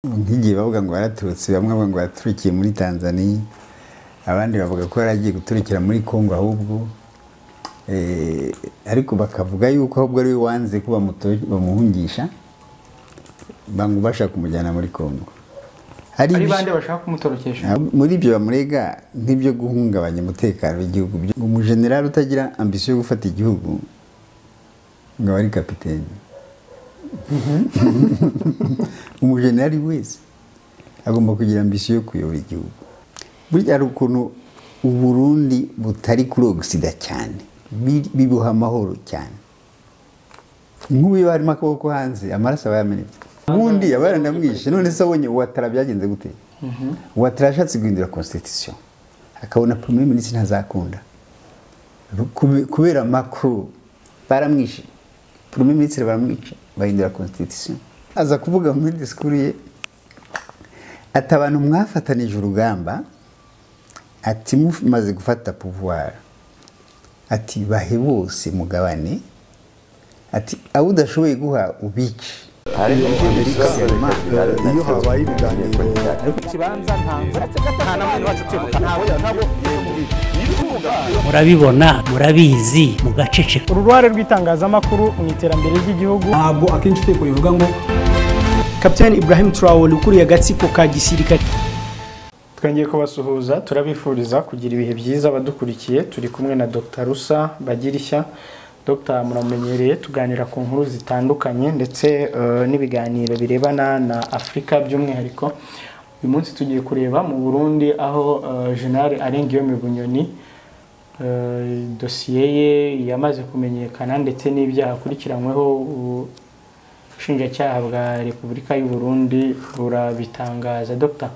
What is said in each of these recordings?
Ngiye bavuga ngo baraturutse, bamwe bavuga ngo baturikiye muri Tanzania, abandi bavuga ko yaragiye guturikira muri Kongo ahubwo, ariko bakavuga yuko ahubwo ari wanze kuba bamuhungisha bashaka kumujyana muri Kongo. Ari bande bashaka kumutorokesha muri ibyo bamurega nk'ibyo guhungabanya umutekano w'igihugu. Umujenerali utagira ambition yo gufata igihugu ngo ari kapiteni. Umujenerali wese agomba kugira ambition yo kuyobora igihugu. Burya ari ukuntu Burundi butari kuri ogisida cyane, bibuha amahoro cyane. Nk'ubu barimo akaboko hanze amaraso abayamenetse, ubundi yabaranamwishe. None se abonye Ouattara byagenze gute? Ouattara ashatse guhindura constitution akabona premier ministre ntazakunda kubera Macron baramwishe, premier ministre baramwishe, bahindura constitution. Aza kuvuga muri discours ye ati abantu mwafatanije urugamba, ati mumaze gufata pouvoir, ati bahe bose mugabane, ati abo udashoboye guha ubice. iyo habaye ibiganiro murabibona murabizi mugaceceka. Uruhare rw'itangazamakuru mu iterambere ry'igihugu ntabwo akenshi uteko rivuga ngo Kapiteni Ibrahim Traoré ukuriye agatsiko ka gisirikare. Twongeye kubasuhuza, turabifuriza kugira ibihe byiza abadukurikiye. Turi kumwe na Dr. Rusa Bagirishya. Dr. muramenyereye tuganira ku nkuru zitandukanye ndetse n'ibiganiro birebana na Afrika by'umwihariko. Uyu munsi tugiye kureba mu Burundi aho General Arengiyome Bunyoni dosiye ye yamaze kumenyekana ndetse n'ibyaha akurikiranyweho. Ubushinjacyaha bwa Repubulika y'u Burundi burabitangaza. Dr.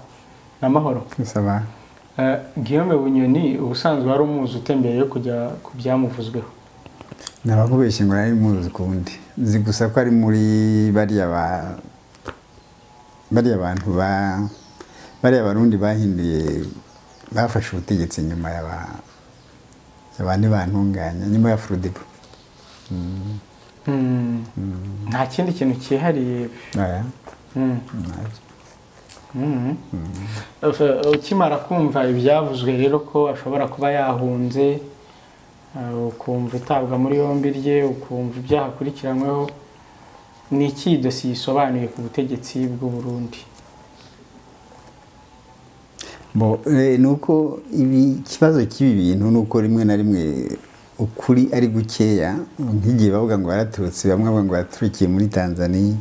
Namahoro. Bisaba. Guillaume Bunyoni ubusanzwe wari umuzi utembere yo kujya ku byamuvuzweho. Nabakubeshye ngo nari muzi kundi. Nzi gusa ko ari muri bariya bantu bariya Barundi bahinduye bafashe ubutegetsi nyuma y'abandi bantunganya nyuma ya Frodibo. Nta kindi kintu cyihariye. Ukimara kumva ibyavuzwe rero ko ashobora kuba yahunze, ukumva itabwa muri yombi rye, ukumva ibyaha akurikiranyweho, ni iki dosiye isobanuye ku butegetsi bw'u Burundi? Nuko ikibazo cy'ibi bintu nuko rimwe na rimwe ukuri ari gukeya. Ngiye bavuga ngo baraturutse, bamwe bavuga ngo baturikiye muri Tanzania,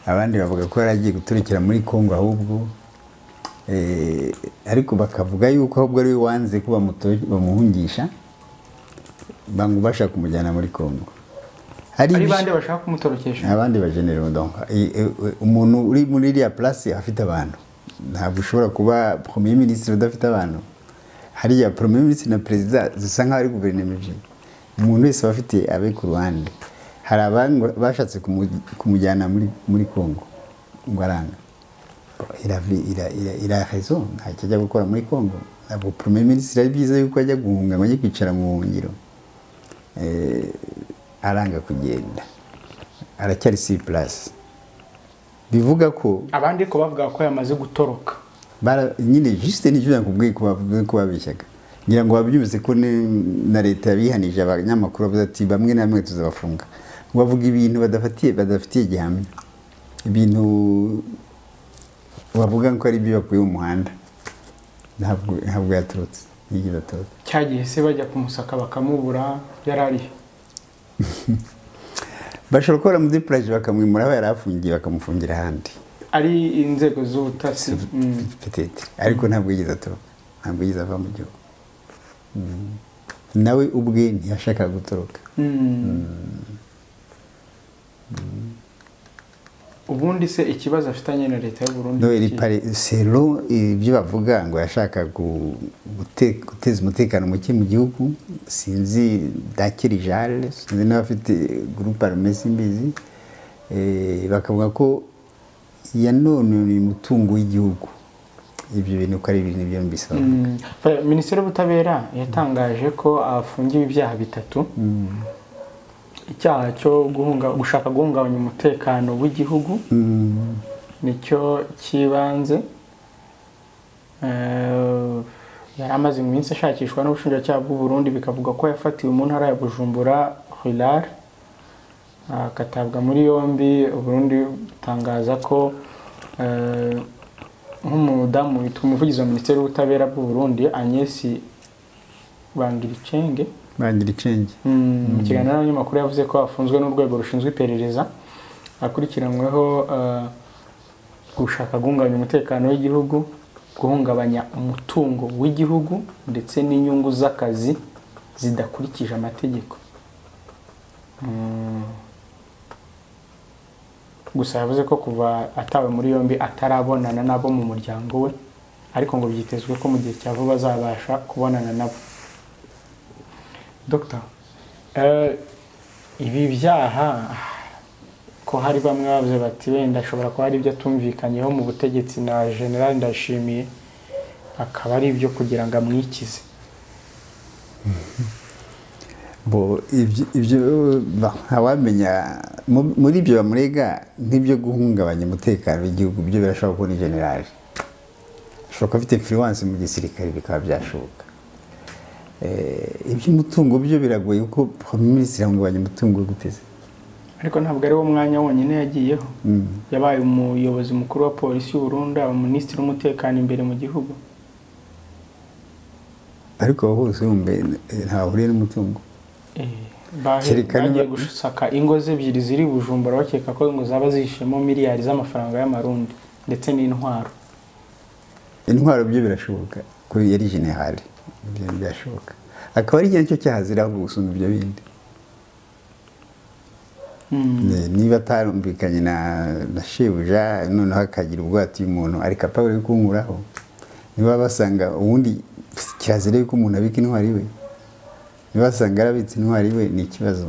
abandi bavuga ko yaragiye guturikira muri Kongo ahubwo, ariko bakavuga yuko ahubwo ari wanze kuba bamuhungisha bashaka kumujyana muri Kongo. Ari bande bashaka kumutorokesha? Abandi bagenero. Donc umuntu uri muri iriya place afite abantu, ntabwo ushobora kuba premier ministre udafite abantu. Hariya premier ministre na president zisa nkaho ari guverinoma ebyiri, umuntu wese bafite abe ku ruhande. Hari abantu bashatse kumujyana muri Kongo ngo aranga. Il a raison, ntakijya gukora muri Kongo. Ntabwo premier ministre ari byiza yuko ajya guhunga ngo ajye kwicara mu buhungiro. Aranga kugenda, aracyari si place. Bivuga ko abandi ko bavuga ko yamaze gutoroka. Nyine juste n'icyo nakubwiye ko babishyaga, ngira ngo babyumvise ko na leta yabihanije abanyamakuru bavuze ati bamwe na bamwe tuzabafunga. Bavuga ibintu badafitiye gihamya, ibintu bavuga ko ari byo bakuye mu muhanda. Ntabwo yaturutse, yigeze aturutse. Cyagiye se bajya kumusaka bakamubura, yarari bashobora gukora muri plage bakamwimura aho yarafungiye bakamufungira ahandi. Ari inzego z'ubutasi peut-être, ariko ntabwo yigeze atoroka, ntabwo yigeze ava mu gihugu. Nawe ubwe ntiyashaka gutoroka. Ubundi se ikibazo afitanye na leta y'u Burundi? Selo ibyo bavuga ngo yashaka guteza umutekano muke mu gihugu. Sinzi dakiri jale, sinzi n'abafite groupe armée simbizi. Bakavuga ko yanononye umutungo w'igihugu. Ibyo bintu ko ari ibintu byo mbisaba. Minisiteri y'Ubutabera yatangaje ko afungiwe ibyaha bitatu. icyaha cyo gushaka guhungabanya umutekano w'igihugu nicyo kibanze yari amaze iminsi ashakishwa n'ubushinjacyaha bw'u Burundi bikavuga ko yafatiwe mu ntara ya Bujumbura Hilar akatabwa muri yombi. Burundi butangaza ko nk'umudamu witwa umuvugizi wa Minisiteri y'Ubutabera bw'u Burundi Agnes Bangiricenge mu kiganiro n'abanyamakuru yavuze ko afunzwe n'urwego rushinzwe iperereza akurikiranyweho gushaka guhungabanya umutekano w'igihugu, guhungabanya umutungo w'igihugu ndetse n'inyungu z'akazi zidakurikije amategeko. Gusa yavuze ko kuva atawe muri yombi atarabonana nabo mu muryango we, ariko ngo byitezwe ko mu gihe cya vuba azabasha kubonana nabo. Dr. Ibi byaha ko hari bamwe bavuze bati wenda ashobora kuba hari ibyo atumvikanyeho mu butegetsi na General Ndashimiye akaba ari ibyo kugira ngo amwikize. ibyo ntawamenya muri ibyo bamurega nk'ibyo guhungabanya umutekano w'igihugu, byo birashobora kuba ni generali, ashobora kuba afite influence mu gisirikare bikaba byashoboka. Iby'umutungo byo biragoye kuko minisitiri ahungabanya umutungo guteze, ariko ntabwo ari wo mwanya wonyine yagiyeho. Yabaye umuyobozi mukuru wa polisi y'u Burundi, minisitiri w'umutekano imbere mu gihugu, ariko aho hose ntahuriye n'umutungo. Bagiye gushaka ingo ze ebyiri ziri Bujumbura bakeka ko ngo zaba zishemo miliyari z'amafaranga y'amarundi ndetse n'intwaro. Intwaro byo birashoboka ko yari generali, byashoboka akaba ari igihe cyo cyahazira gusumba ibyo bindi. Niba atarumvikanye na shebuja noneho akagira ubwati umuntu ari capable yo kunkuraho, niba basanga ubundi kirazira yuko umuntu abika intwari we, niba basanga arabitse intwari we ni ikibazo,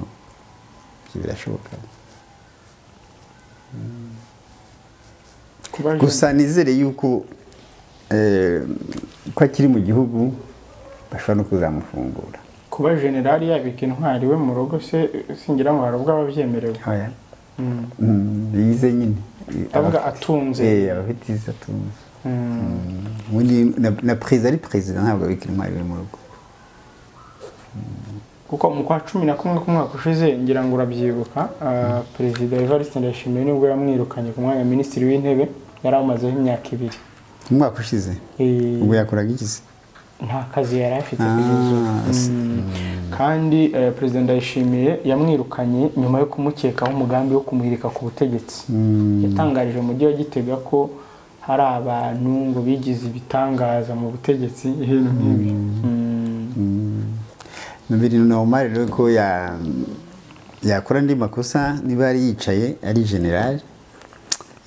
birashoboka. Gusa nizere yuko ko akiri mu gihugu bashobora no kuzamufungura. Kuba generali yabika intwari we mu rugo se singira ngo harubwo ababyemerewe. Yize nyine avuga atunze, abafite izi atunze. Na perezida ari perezida ntabwo abika intwari we mu rugo, kuko mu kwa 11 k'umwaka ushize ngira ngo urabyibuka, perezida Evariste Ndayishimiye nibwo yamwirukanye ku mwanya minisitiri w'intebe, yari amazeho imyaka 2. Umwaka ushize ubwo yakoraga iki se? Nta kazi yari afite kugeza kandi perezida Ndayishimiye yamwirukanye nyuma yo kumukekaho umugambi wo kumwirika ku butegetsi. Yatangarije mu mujyi wa Gitega ko hari abantu ngo bigize ibitangaza mu butegetsi ibintu nk'ibi. Nabiri normal rero ko yakora ndi makosa niba ari yicaye ari general.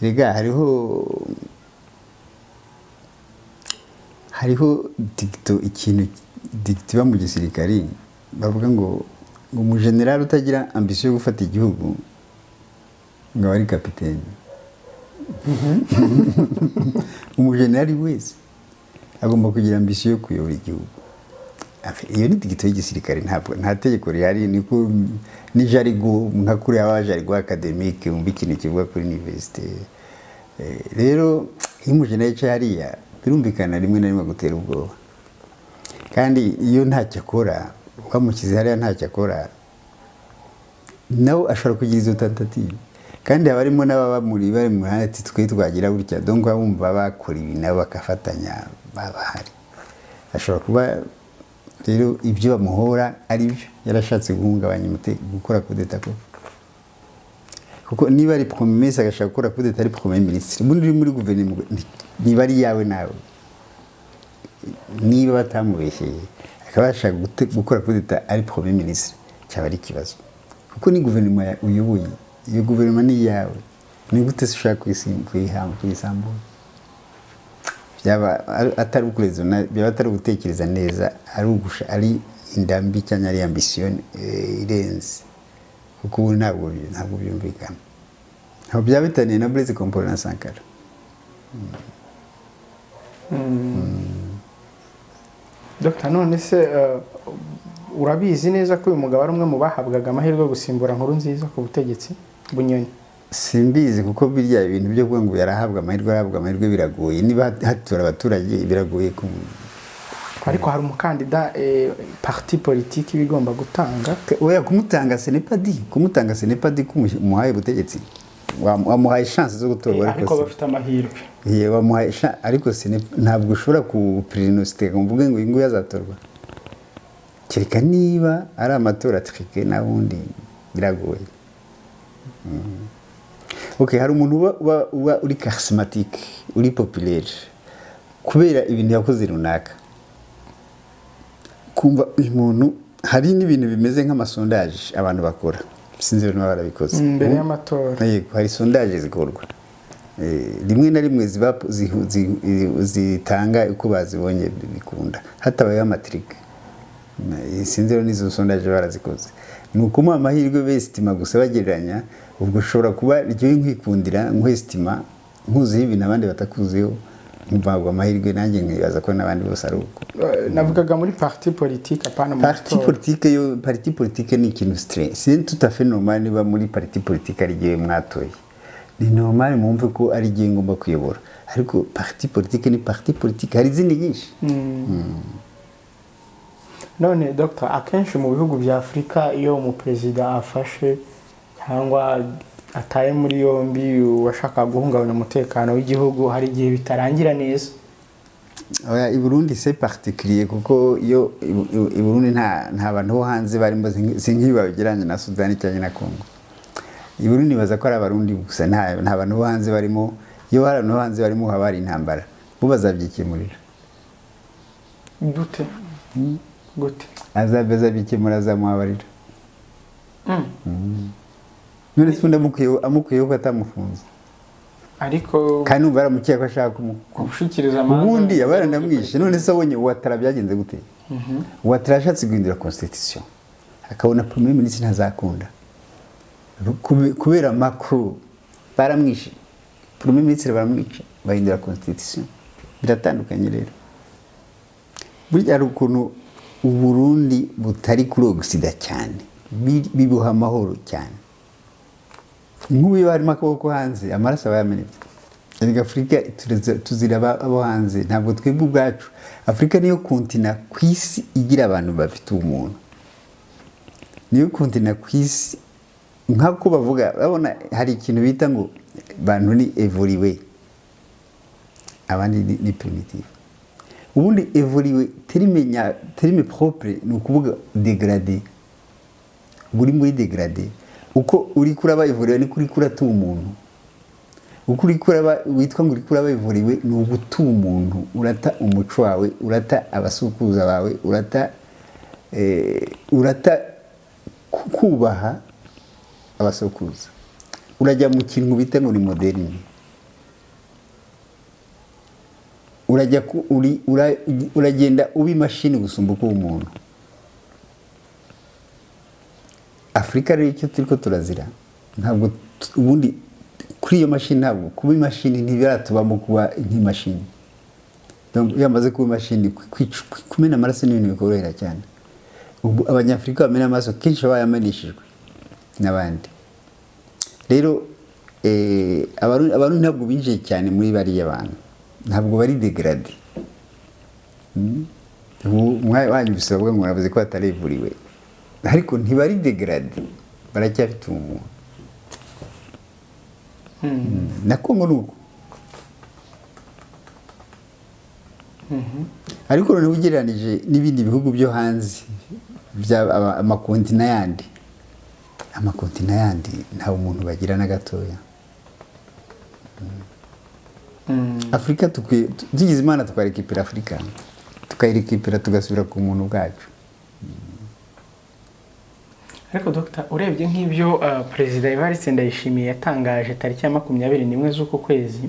Rega hariho dicto ikintu dictiba mu gisirikari bavuga ngo umugeneral utagira ambition yo gufata igihugu ngo ari kapiteni. Umugeneral wese agomba kugira ambition yo kuyobora igihugu. Iyo ni dicto y'igisirikari, nta tegeko rihari, niko ni jarigo nka kuri jarigo academique umbi ikintu kivuga kuri university. Rero iyo umugeneral yicaye hariya birumvikana rimwe na rimwe gutera ubwoba, kandi iyo ntacyo akora wamukize hariya ntacyo akora nawe ashobora kugira izo tentative, kandi haba harimo n'ababa bari mu ruhande ati twe twagira gutya, donc bumva bakora ibi nabo bakafatanya babahari. Ashobora kuba rero ibyo bamuhora ari byo yarashatse guhungabanya gukora kudeta kuko niba ari premier ministre agashaka gukora kudeta ari premier ministre, ubundi uri muri guverinoma niba ari yawe nawe, niba batamubeshyeye akaba yashaka gukora kudeta ari premier ministre cyaba ari ikibazo, kuko ni guverinoma uyoboye, iyo guverinoma ni yawe, ni gute se ushaka kuyisambura? Byaba atari ukurezona, byaba atari gutekereza neza, ari indambi cyangwa ari ambition irenze, kuko ubu ntabwo byumvikana. Ntabwo byaba bitaniye na Blaise Compaoré na Sankara. Dr. none se urabizi neza ko uyu mugabo ari umwe mu bahabwaga amahirwe yo gusimbura Nkurunziza ku butegetsi Bunyoni? simbizi kuko birya ibintu byo kuvuga ngo yarahabwa amahirwe biragoye niba hatora abaturage biragoye ku ariko hari umukandida parti politique bigomba gutanga oya kumutanga ce n'est pas dit kumuhaye butegetsi wamuhaye chance zo gutorwa ariko bafite amahirwe wamuhaye ariko ntabwo ushobora ku prognostiquer mvuge ngo ingo yazatorwa kereka niba ari amatora trike nabundi biragoye. Okay, hari umuntu uba uri charismatique uri populaire kubera ibintu yakoze runaka kumva umuntu hari n'ibintu bimeze nk'amasondage abantu bakora sinzi niba barabikoze mbere y'amatora. Yego hari sondage zikorwa rimwe na rimwe zitanga uko bazibonye bikunda hatabaye amatrike sinzi n'izo sondage barazikoze nuko mu amahirwe bestima gusa bagereranya ubwo ushobora kuba ryo nkwikundira nkwestima nkuzi ibintu abandi batakuziho mbagwa amahirwe nanjye nkibaza ko nabandi bose ari uko navugaga muri parti politique apana mu parti politique ni ikintu stress c'est tout à fait normal niba muri parti politique ari giye mwatoye ni normal mumve ko ari giye ngomba kuyobora ariko parti politique ni parti politique hari izindi nyinshi. None Dr. akenshi mu bihugu bya Afrika iyo umuperezida afashe cyangwa ataye muri yombi washaka guhungabanya umutekano w'igihugu hari igihe bitarangira neza. Oya i Burundi c'est particulier kuko iyo i Burundi nta bantu bo hanze barimo sinkibageranye na Sudan cyangwa na Congo. I Burundi baza ko ari abarundi gusa nta bantu bo hanze barimo iyo hari abantu bo hanze barimo habari intambara bo bazabyikemurira. Gute azabeza bikemura zamuhabarira none sunda amukuyeho atamufunze ariko kandi umva aramukiye ko ashaka kumushikiriza amazi ubundi yabara ndamwishe none se abonye Ouattara byagenze gute Ouattara ashatse guhindura constitution akabona premier ministre ntazakunda kubera Macron baramwishe premier ministre baramwishe bahindura constitution biratandukanye rero burya ari ukuntu Uburundi butari kuri Ogisida cyane bibuha amahoro cyane nk'ubu harimo akaboko hanze amaraso bayamenetse ariko Afrika tuzira abo hanze ntabwo twebwe ubwacu Afrika niyo kontina ku isi igira abantu bafite umuntu niyo kontina ku isi nk'uko bavuga babona hari ikintu bita ngo bantu ni evoliwe abandi ni primitive ubundi evoliwe terime propre ni ukuvuga degradé buri muri degradé uko uri kuraba evoliwe ni kuri kurata umuntu uko uri kuraba witwa ngo uri kuraba evoliwe ni uguta umuntu urata umuco wawe urata abasukuza bawe urata kubaha abasukuza urajya mu kintu bita ngo ni moderne uragenda uba imashini gusumba uko umuntu. Afrika rero icyo turiko turazira ntabwo ubundi kuri iyo mashini ntabwo kuba imashini ntibiratubamo kuba nk'imashini donc yamaze kuba imashini kumena amaraso n'ibintu bikorohera cyane abanyafrika bamena amaraso kenshi bayamanishijwe n'abandi rero abantu ntabwo binjiye cyane muri bariya bantu ntabwo bari degradé wanyubise bavuga ngo navuze ko batarivuriwe ariko ntibari degradé baracyafite umuntu na Kongo nuko ariko noneho ugereranije n'ibindi bihugu byo hanze amakontina yandi nta umuntu bagira na gatoya. Afrika tugize imana tukarekipira Afrika tukayirekipira tugasubira ku muntu bwacu. Ariko Dr. urebye nk'ibyo Perezida Evariste Ndayishimiye yatangaje tariki ya 21 z'uko kwezi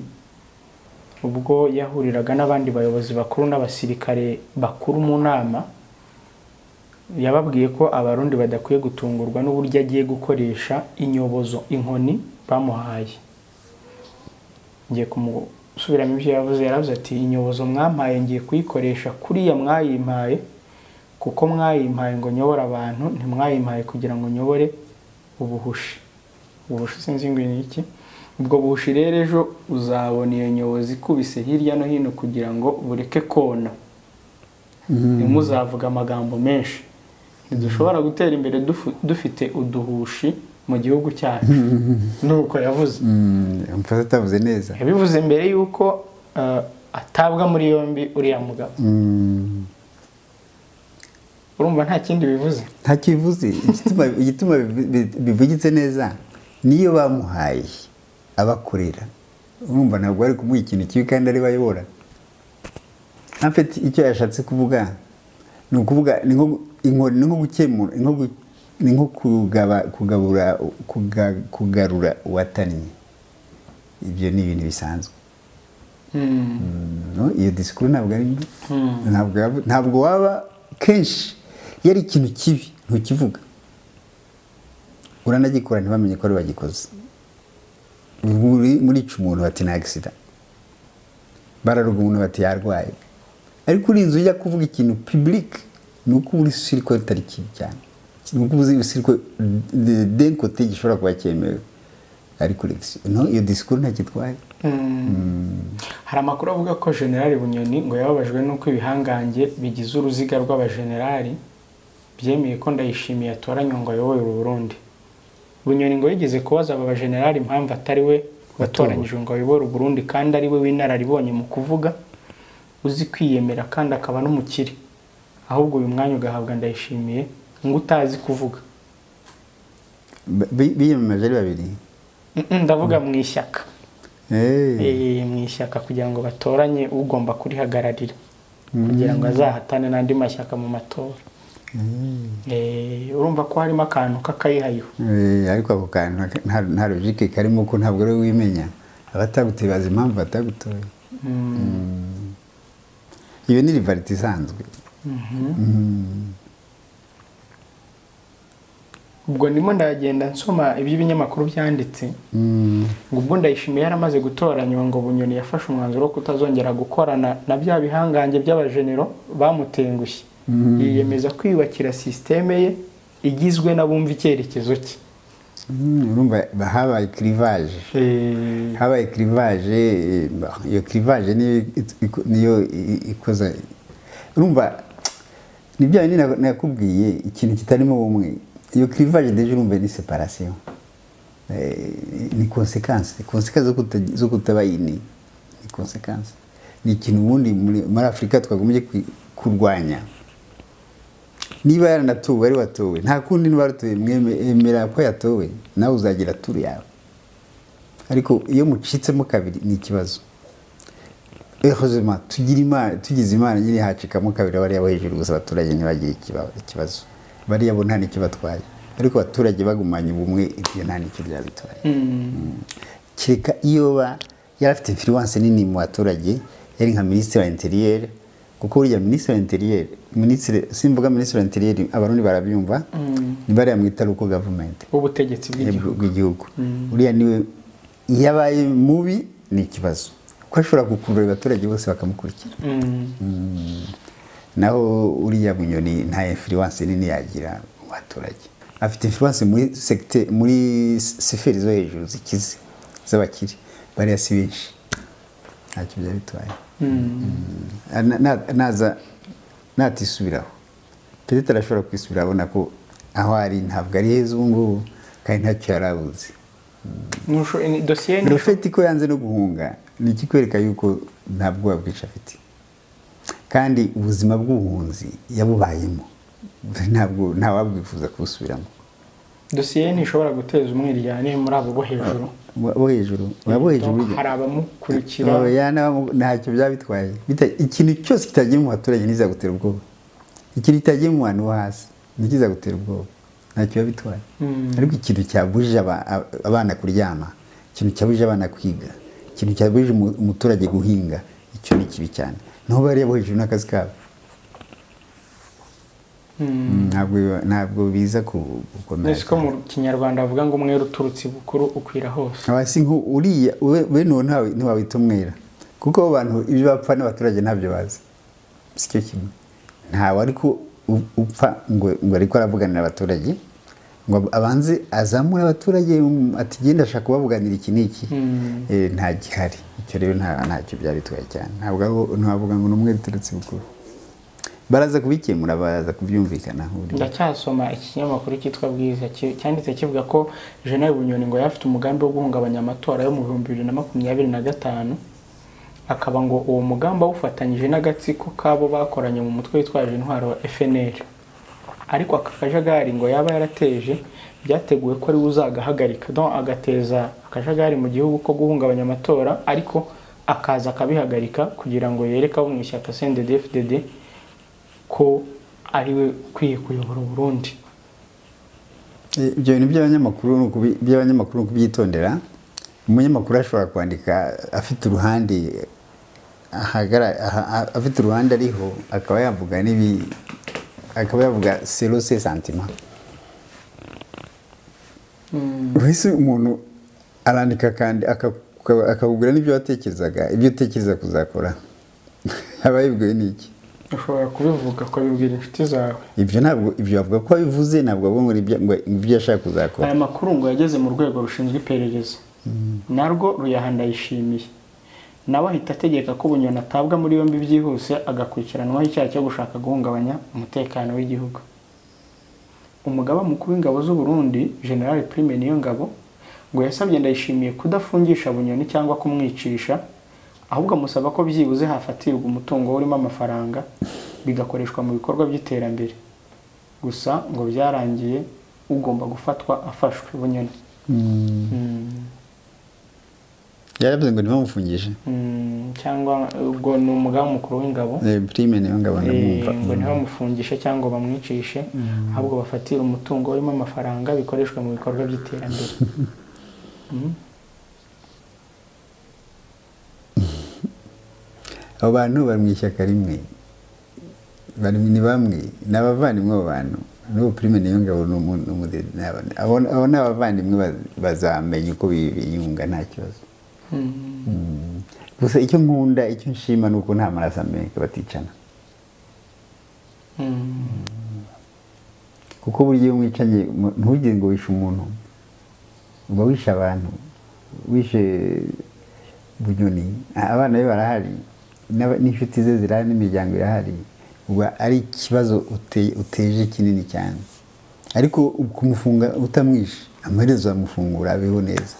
ubwo yahuriraga n'abandi bayobozi bakuru n'abasirikare bakuru mu nama yababwiye ko abarundi badakwiye gutungurwa n'uburyo agiye gukoresha inyobozo inkoni bamuhaye. Ngiye kumusubiramo ibyo yaravuze ati inyobozo mwampaye ngiye kuyikoresha kuriya mwayimpaye kuko mwayimpaye ngo nyobora abantu ntimwayimpaye kugira ngo nyobore ubuhushi. ubushi sinzi ngo ni iki. Ubwo bushi rero ejo uzabona iyo nyobozi ikubise hirya no hino kugira ngo bureke kona. Ntimuzavuga amagambo menshi. Ntidushobora gutera imbere dufite uduhushi mu gihugu cyacu. Nuko yavuze. Mfata atavuze neza. Yabivuze mbere yuko atabwa muri yombi uriya mugabo. Urumva nta kindi bivuze? Nta kivuze. Igituma bivugitse neza niyo bamuhaye abakorera. Urumva ntabwo ari kumuha ikintu kibi kandi ari bayobora. Afite icyo yashatse kuvuga ni ukuvuga ni nko gukemura ni nko kugarura uwatannye. Ibyo ni ibintu bisanzwe. No, iyo disikuru ntabwo ari ntabwo waba kenshi yari ikintu kibi ntukivuga. Uranagikora ntibamenye ko ari bagikoze. Muri umuntu bati na accident. Bararuga umuntu bati yarwaye. Ariko uri inzu ujya kuvuga ikintu public nuko uri siriko atari kibi cyane. Nuko uzi siriko d'un côté gishobora kuba cyemewe. Ariko no iyo disikuru ntakitwaye. Hari amakuru avuga ko General Bunyoni ngo yababajwe nuko ibihangange bigize uruziga rw'abagenerali byemeye ko Ndayishimiye atoranywa ngo ayoboye u Burundi. Bunyoni ngo yigeze kubaza aba bagenerali impamvu atari we watoranyijwe ngo ayoboye u Burundi kandi ari we w'inararibonye mu kuvuga, uzi kwiyemera kandi akaba n'umukire. Ahubwo uyu mwanya ugahabwa Ndayishimiye ngo utazi kuvuga. Biyemeye ari babiri. Ndavuga mu ishyaka. Mu ishyaka kugira ngo batoranye ugomba kurihagararira kugira ngo azahatane n'andi mashyaka mu matora. Urumva ko harimo akantu k'akayihayo. Ariko ako kantu nta logique karimo ko ntabwo ari wimenya. Abatagutebaza impamvu batagutoye. Iyo ni rivalite isanzwe. Ubwo ndimo ndagenda nsoma iby'ibinyamakuru byanditse ngo ubwo Ndayishimiye yaramaze gutoranywa ngo Bunyoni yafashe umwanzuro wo kutazongera gukorana na bya bihangange by'abagenero bamutengushye. Yiyemeza kwiyubakira systeme ye igizwe n'abumva icyerekezo cye. Urumva habaye clivage. Habaye clivage, iyo clivage niyo ikoza. Urumva nibyo ni nakubwiye ikintu kitarimo bumwe. Iyo clivage deje urumva ni séparation. Ni conséquence zo kutabayini. Ni conséquence. Ni ikintu ubundi muri Afrika twagumye kurwanya. Niba yaranatuwe ari watowe nta kundi nibaratuye mwemera ko yatowe nawe uzagira turu yawe. Ariko iyo mucitsemo kabiri ni ikibazo. Heureusement tugize imana nyine hacikamo kabiri bari abo hejuru gusa abaturage ntibagira ikibazo. Bari yabo nta n'ikibatwaye. Ariko abaturage bagumanye ubumwe ibyo nta n'icyo byabitwaye. Kireka iyo yarafite influence nini mu baturage yari nka ministre wa intérieur. Kuko uriya ministre wa intérieur, simvuga ministre wa intérieur abarundi barabyumva, ni bari yamwita uko government. Ubutegetsi bw'igihugu. Uriya niwe yabaye mubi ni ikibazo. Ko ashobora gukurura abaturage bose bakamukurikira. Naho uriya Bunyoni nta influence nini yagira mu baturage. Afite influence muri secteur muri siferi zo hejuru zikize z'abakiri. Bari yasi benshi. Ntacyo byabitwaye. Natisubiraho. Peut-être arashobora kwisubiraho nako aho ari ntabwo ari heza ubu kandi ntacyo yarabuze. Dossier ni ufite ko yanze no guhunga ni ikikwereka yuko ntabwo wabwica afite. Kandi ubuzima bw'ubuhunzi yabubayemo ntabwo ntawabwifuza kubusubiramo. Dossier ntishobora guteza umwiryane muri abo bo hejuru. Bo hejuru hari abamukurikira ntacyo byabitwaye. Ikintu cyose kitagiye mu baturage ntizagutera ubwoba. Ikintu kitagiye mu bantu bo hasi ntikizagutera ubwoba. Ntacyo byabitwaye. Ariko ikintu cyabujije abana kuryama, ikintu cyabujije abana kwiga, ikintu cyabujije umuturage guhinga, icyo ni kibi cyane. Naho bari abo hejuru n'akazi kabo. Ntabwo biza gukomera. Nese ko mu Kinyarwanda avuga ngo umwera uturutse bukuru ukwira hose. Abasi nko uriya we no ntiwawita umwera. Kuko abo bantu ibyo bapfa n'abaturage ntabyo bazi. Sikyo kimwe. Ntawe ariko upfa ngo ariko aravuganira abaturage ngo abanze azamura abaturage ati genda ashaka kubavuganira iki niki nta gihari icyo rero ntacyo byabitwaye cyane ntavuga ngo n'umwe biturutse bukuru baraza kubikemura baraza kubyumvikana ndacyasoma ikinyamakuru cyitwa Bwiza cyanditse kivuga ko General Bunyoni ngo yafite umugambi wo guhungabanya amatora yo mu 2025 akaba ngo uwo mugambi awufatanyije n'agatsiko kabo bakoranye mu mutwe witwaje intwaro FNL ariko akajagari ngo yaba yarateje byateguwe ko ari uzagahagarika donc agateza akajagari mu gihugu ko guhungabanya amatora ariko akaza akabihagarika kugira ngo yereke abo mu ishyaka CNDD-FDD ko ariwe kwiye kuyobora Burundi. Ibyo bintu by'abanyamakuru kubyitondera. Umunyamakuru ashobora kwandika afite uruhande ariho akaba yavuga selo se sentiment. Wese umuntu arandika kandi akakubwira n'ibyo watekerezaga ibyo utekereza kuzakora abayibwiwe n'iki ushobora kubivuga ko bibwira inshuti zawe ibyo avuga ko bivuze ntabwo avuga ngo ibyo yashaka kuzakora. Aya makuru ngo yageze mu rwego rushinzwe iperereza narwo ruyahanda-yishimiye nawe ahita ategeka ko Bunyoni atabwa muri yombi byihuse agakurikiranwaho icyaha cyo gushaka guhungabanya umutekano w'igihugu. Umugaba mukuru w'ingabo z'u Burundi General Prime Niyongabo ngo yasabye Ndayishimiye kudafungisha Bunyoni cyangwa kumwicisha ahubwo amusaba ko byibuze hafatirwa umutungo urimo amafaranga bigakoreshwa mu bikorwa by'iterambere. Gusa ngo byarangiye ugomba gufatwa afashwe Bunyoni. Yaravuze ngo ntibamufungishe cyangwa ubwo ni umugaba mukuru w'ingabo Prime Niyongabo ngo ntibamufungishe cyangwa bamwicishe ahubwo bafatira umutungo urimo amafaranga bikoreshwa mu bikorwa by'iterambere. Abo bantu bari mu ishyaka rimwe ni bamwe n'abavandimwe abo bantu n'ubu Prime Niyongabo abo ni abavandimwe bazamenya uko biyunga nta kibazo. Gusa icyo nkunda icyo nshima nuko nta maraso ameneka baticana kuko buryo mwicanye ntugire ngo wishe umuntu uba wishe abantu wishe Bunyoni abana be barahari n'inshuti ze zirahari n'imiryango irahari uba ari ikibazo uteje kinini cyane ariko kumufunga utamwishe amaherezo amufungura abeho neza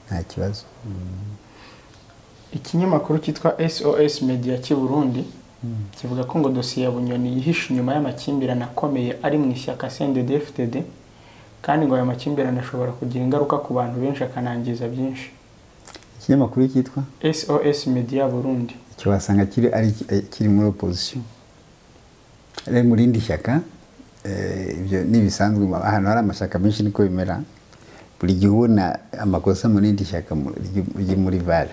nta kibazo. Ikinyamakuru cyitwa SOS Media cy'i Burundi kivuga ko ngo dosiye ya Bunyoni yihishe inyuma y'amakimbirane akomeye ari mu ishyaka CNDD-FDD kandi ngo aya makimbirane ashobora kugira ingaruka ku bantu benshi akanangiza byinshi. Ikinyamakuru cyitwa SOS Media Burundi cyo wasanga kiri muri opposition ari mu rindi shyaka ibyo nibisanzwe ahantu hari amashyaka menshi niko bimera buri gihe ubona amakosa mu rindi shyaka muri vale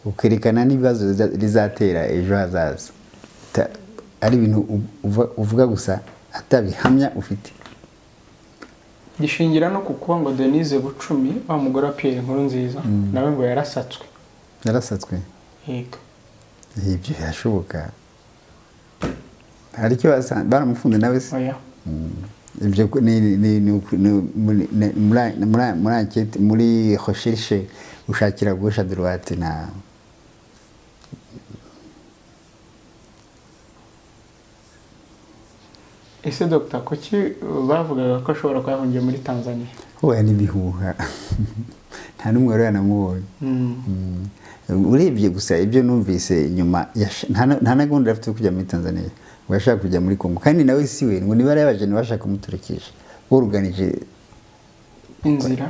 ukerekana n'ibibazo rizatera ejo hazaza ari ibintu uvuga gusa atabihamya ufite. Gishingira no kukuba ngo Denise Bucumi wa mugore Pierre Nkurunziza nawe ngo yarasatswe yego ibyo yashoboka hari icyo baramufunze nawe se oya ibyo muri recherche ushakira gauche droite na ese Dr. Kuki bavugaga ko ashobora kwahungiye muri Tanzania oya nibihuha nta numwe rero namubonye urebye gusa ibyo numvise nyuma nta na gahunda afite kujya muri Tanzania ngo yashaka kujya muri Kongo kandi nawe siwe ngo niba yabaje bashaka kumuturikisha organize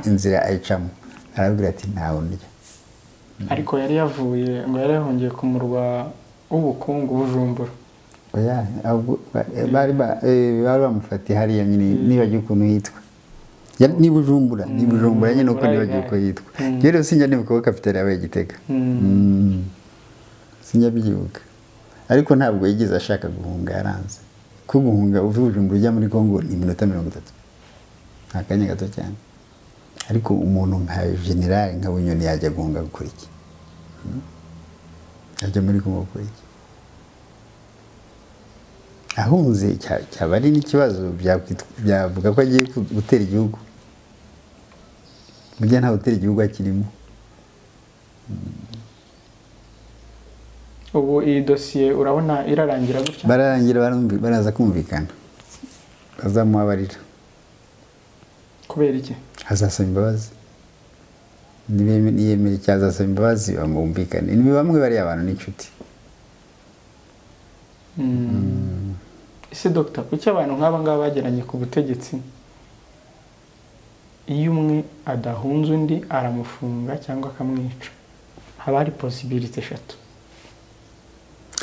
inzira ayicamo arabwira ati ntawe ndya ariko yari yavuye ngo yari yahungiye ku murwa w'ubukungu Bujumbura oya bari bamufatiye hariya nyine nibagiye ukuntu hitwa ni Bujumbura nyine uko nibagiye uko yitwa rero sinjya nibuka ko kapiteni yabaye Gitega sinjya byibuka ariko ntabwo yigeze ashaka guhunga yaranze ko guhunga uvuye Bujumbura ujya muri Kongo ni iminota 30 akanya gato cyane ariko umuntu nka general nka Bunyoni yajya guhunga gukora iki ajya muri Kongo gukora iki ahunze cyaba ari n'ikibazo byavuga ko agiye gutera igihugu burya nta gutera igihugu akirimo. ubu iyi dosiye urabona irarangira gutya? Bararangira baraza kumvikana bazamuhabarira. Kubera iki? Hazasaba imbabazi niyemera icyazasaba imbabazi bamwumvikane. Ni bamwe bari abantu n'inshuti. Ese Dr. kuki abantu nk'aba ngaba bageranye ku butegetsi iyo umwe adahunze undi aramufunga cyangwa akamwica? Haba hari possibility eshatu.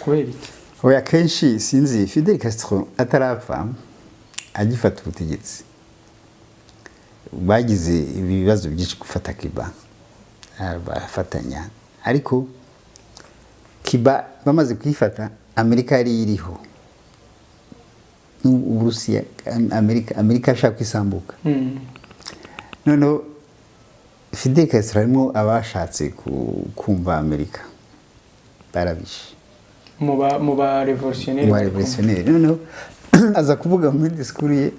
Kubera iki? Oya kenshi sinzi Fidel Castro atarapfa agifata ubutegetsi bagize ibibazo byinshi gufata Cuba barafatanya, ariko Cuba bamaze kuyifata Amerika yari iriho n'Uburusiya. Amerika ashaka kwisambuka. Noneho Fidel Castro harimo abashatse kumva Amerika barabishe mu ba revolutionnaire. Noneho aza kuvuga muri disikuru ye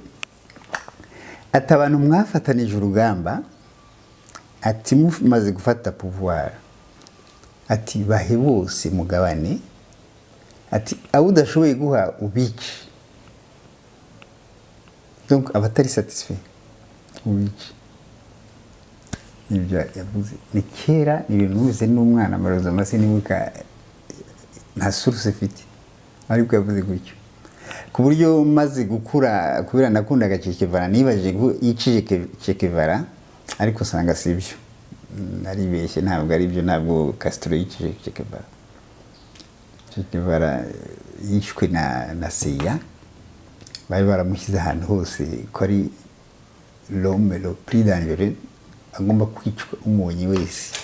ati abantu mwafatanije urugamba, ati mumaze gufata pouvoir, ati bahe bose mugabane, ati abo udashoboye guha ubice. Donc abatari satisfait ubice. Ibyo yavuze ni kera, ni ibintu bivuze n'umwana amaroza amase nibuka nta source afite, ariko yavuze gutyo ku buryo maze gukura kubera nakundaga Che Guevara nibaje yicije Che Guevara, ariko sanga sibyo, naribeshye ntabwo ari byo, ntabwo Castro yicije Che Guevara. Che Guevara yishwe na CIA, bari baramushyize ahantu hose ko ari l'homme le plus dangereux, agomba kwicwa umunyi wese.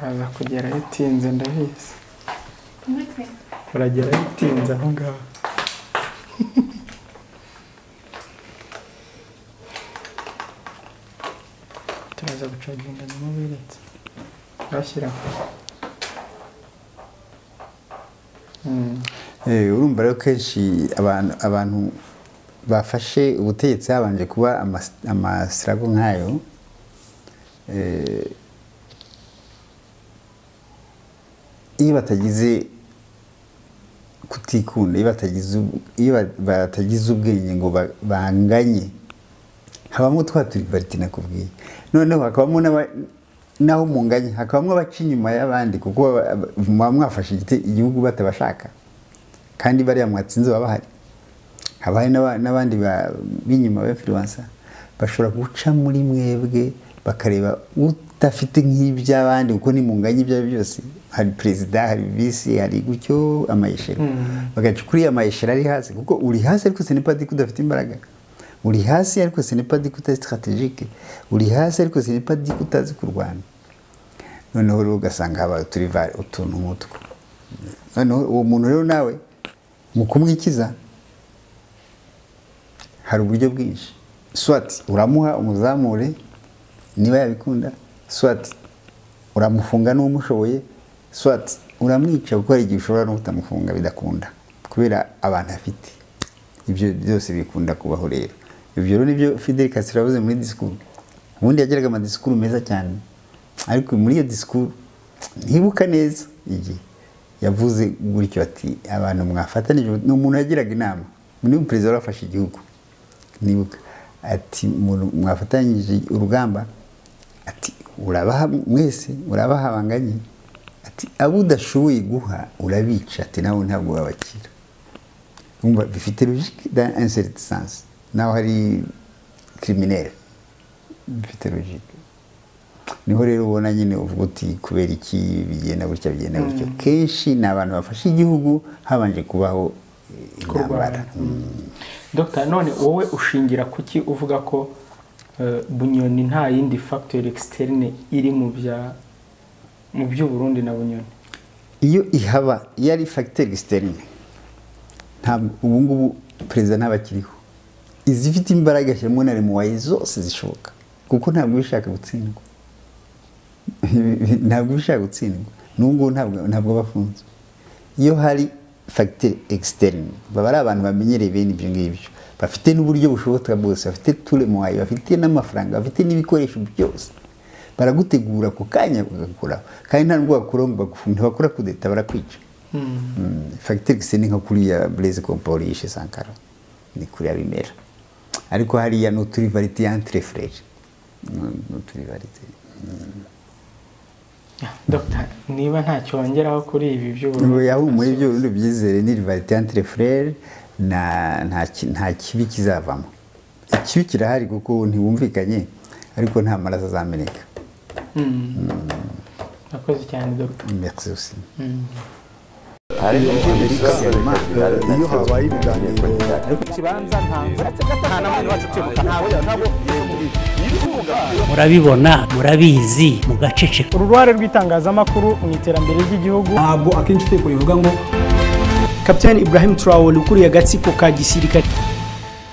Uraza kugera bitinze ndabizi. Uragera bitinze aho ngaho. Turaza gucaginga nyuma biretse. Bashyira. Urumva rero kenshi abantu bafashe ubutegetsi habanje kuba amasirago nk'ayo, iyo batagize kutikunda, iyo batagize ubwenge ngo banganye, habamo twaturi bariti nakubwiye. Noneho hakabamo naho munganye, hakabamo abaca inyuma y'abandi kuko mwafashe igihugu batabashaka, kandi bariya mwatsinze babahari. Haba hari n'abandi b'inyuma b'influencer bashobora guca muri mwebwe bakareba udafite nk'iby'abandi kuko ni munganye ibyo byose. Hari perezida, hari visi, hari gutyo amayeshera, bagaca kuri amayeshera ari hasi kuko uri hasi, ariko ce n'est pas dit que udafite imbaraga. Uri hasi ariko ce n'est pas dit que utazi stratégique. Uri hasi ariko ce n'est pas dit que utazi kurwana. Noneho rero ugasanga habaye utuntu nk'utwo. Noneho uwo muntu rero nawe mu kumwikiza hari uburyo bwinshi. Swat uramuha umuzamure niba yabikunda, swat uramufunga n'umushoboye, swat uramwica kuko hari igihe ushobora no kutamufunga bidakunda kubera abantu afite. Ibyo byose bikunda kubaho rero. Ibyo rero nibyo Fidel Castro yavuze muri disikuru. Ubundi yagiraga amadisikuru meza cyane, ariko muri iyo disikuru ntibuka neza igihe yavuze gutyo ati abantu mwafatanije. N'umuntu yagiraga inama, ni umuperezida warafashe igihugu, nibuka ati mwafatanyije urugamba, ati urabaha mwese, urabaha banganye, ati abo udashoboye guha urabica, ati nawe ntabwo wabakira. Umva bifite logique dans un certain sens, naho hari criminel bifite logique. Niho rero ubona nyine uvuga uti kubera iki bigenda gutya bigenda gutyo. Kenshi ni abantu bafashe igihugu habanje kubaho intambara. Dr. none wowe ushingira kuki uvuga ko Bunyoni nta yindi factor externe iri mu by'u Burundi na Bunyoni? Iyo ihaba yari factor externe, ntabwo ubu ngubu perezida ntabakiriho. Izifite imbaraga cyane na mu wayi zose zishoboka kuko ntabwo bishaka gutsindwa. ntabwo bishaka gutsindwa nubwo ntabwo bafunze iyo hari facteur externe baba ari abantu bamenyereye bene ibyo ngibyo bafite n'uburyo bushoboka bwose bafite tous les moyens bafite n'amafaranga bafite n'ibikoresho byose baragutegura ku kanya bagakora kandi nta nubwo bakora ngo bagufunge bakora kudeta barakwica facteur externe nka kuriya Blaise Compaoré yishe Sankara ni kuriya bimera ariko hariya no rivalite entre frères no rivalite. Dr. niba nta cyongeraho kuri ibi by'ubu yahumure ibyo urundi byizere ni rivalite entre frères nta kibi kizavamo ikibi kirahari kuko ntiwumvikanye ariko nta maraso azameneka. Nakoze cyane Dr. Merci aussi. iyo habaye ibiganiro murabibona murabizi mugaceceka. uruhare rw'itangazamakuru mu iterambere ry'igihugu ntabwo akenshi iteko rivuga ngo Kapiteni Ibrahim Traoré ukuriye agatsiko ka gisirikare